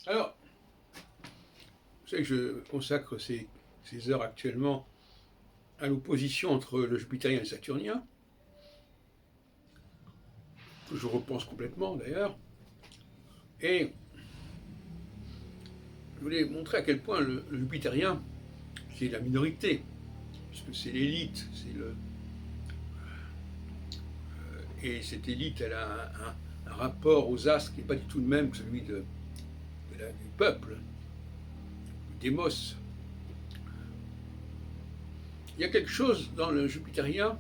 Alors, vous savez que je consacre ces heures actuellement à l'opposition entre le jupitérien et le saturnien, que je repense complètement d'ailleurs, et je voulais montrer à quel point le jupitérien, qui est la minorité, puisque c'est l'élite, et cette élite, elle a un rapport aux astres qui n'est pas du tout le même que celui du peuple, du démos. Il y a quelque chose dans le jupitérien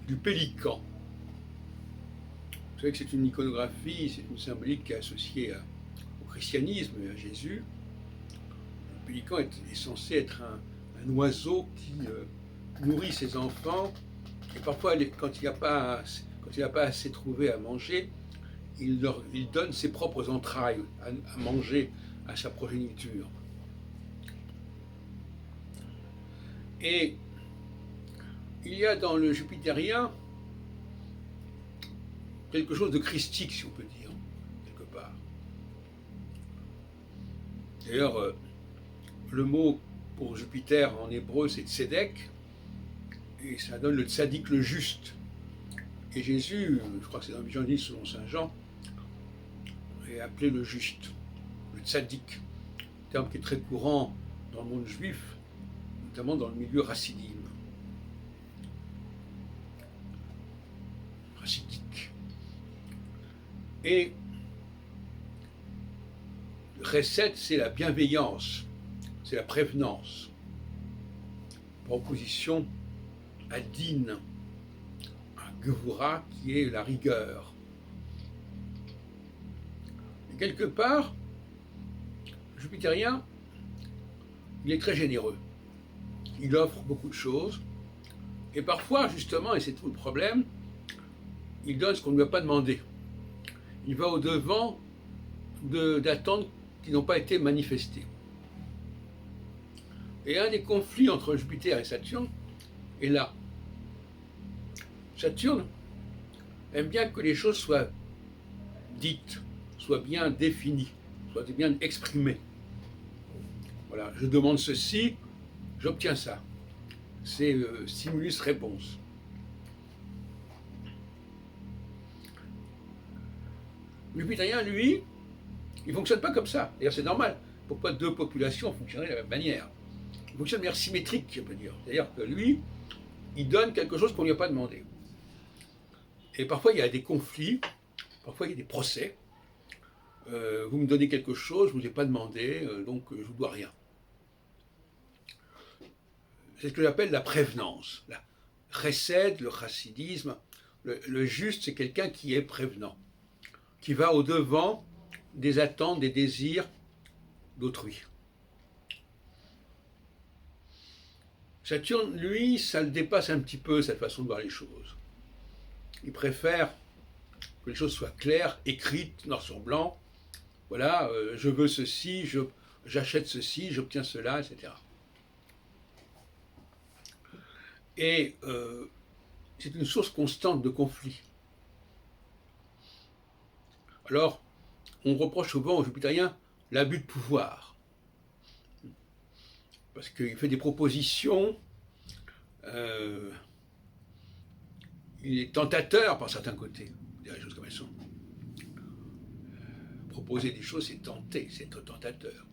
du pélican. Vous savez que c'est une iconographie, c'est une symbolique qui est associée au christianisme et à Jésus. Le pélican est censé être un oiseau qui nourrit ses enfants, et parfois, quand il n'a pas assez trouvé à manger, il donne ses propres entrailles à manger à sa progéniture. Et il y a dans le jupitérien quelque chose de christique, si on peut dire, quelque part. D'ailleurs, le mot pour Jupiter en hébreu, c'est tzedek, et ça donne le tzaddik, le juste. Et Jésus, je crois que c'est dans l'Évangile selon saint Jean, est appelé le juste, le tzaddik, terme qui est très courant dans le monde juif, notamment dans le milieu chassidique. Et Chesed, c'est la bienveillance, c'est la prévenance, par opposition à Din, à Gevura, qui est la rigueur. Et quelque part, le jupitérien, il est très généreux. Il offre beaucoup de choses, et parfois, justement, et c'est tout le problème, il donne ce qu'on ne lui a pas demandé. Il va au-devant d'attentes qui n'ont pas été manifestées. Et un des conflits entre Jupiter et Saturne est là. Saturne aime bien que les choses soient dites, soient bien définies, soient bien exprimées. Voilà, je demande ceci, j'obtiens ça. C'est stimulus-réponse. Le jupitérien, lui, il ne fonctionne pas comme ça. D'ailleurs, c'est normal. Pourquoi deux populations fonctionneraient de la même manière? Il fonctionne de manière symétrique, je peux dire. C'est-à-dire que lui, il donne quelque chose qu'on ne lui a pas demandé. Et parfois, il y a des conflits, parfois, il y a des procès. Vous me donnez quelque chose, je ne vous ai pas demandé, donc je ne vous dois rien. C'est ce que j'appelle la prévenance. La chesed, le chassidisme, le juste, c'est quelqu'un qui est prévenant, qui va au-devant des attentes, des désirs d'autrui. Saturne, lui, ça le dépasse un petit peu, cette façon de voir les choses. Il préfère que les choses soient claires, écrites, noir sur blanc. Voilà, je veux ceci, j'achète ceci, j'obtiens cela, etc. Et c'est une source constante de conflits. Alors, on reproche souvent aux jupitériens l'abus de pouvoir. Parce qu'il fait des propositions, il est tentateur par certains côtés, dire les choses comme elles sont. Proposer des choses, c'est tenter, c'est être tentateur.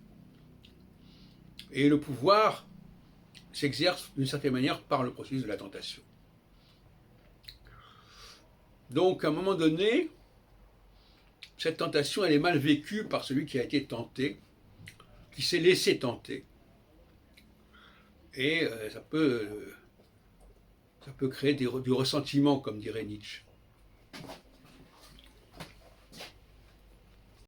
Et le pouvoir s'exerce d'une certaine manière par le processus de la tentation. Donc, à un moment donné, cette tentation, elle est mal vécue par celui qui a été tenté, qui s'est laissé tenter. Et ça peut créer du ressentiment, comme dirait Nietzsche.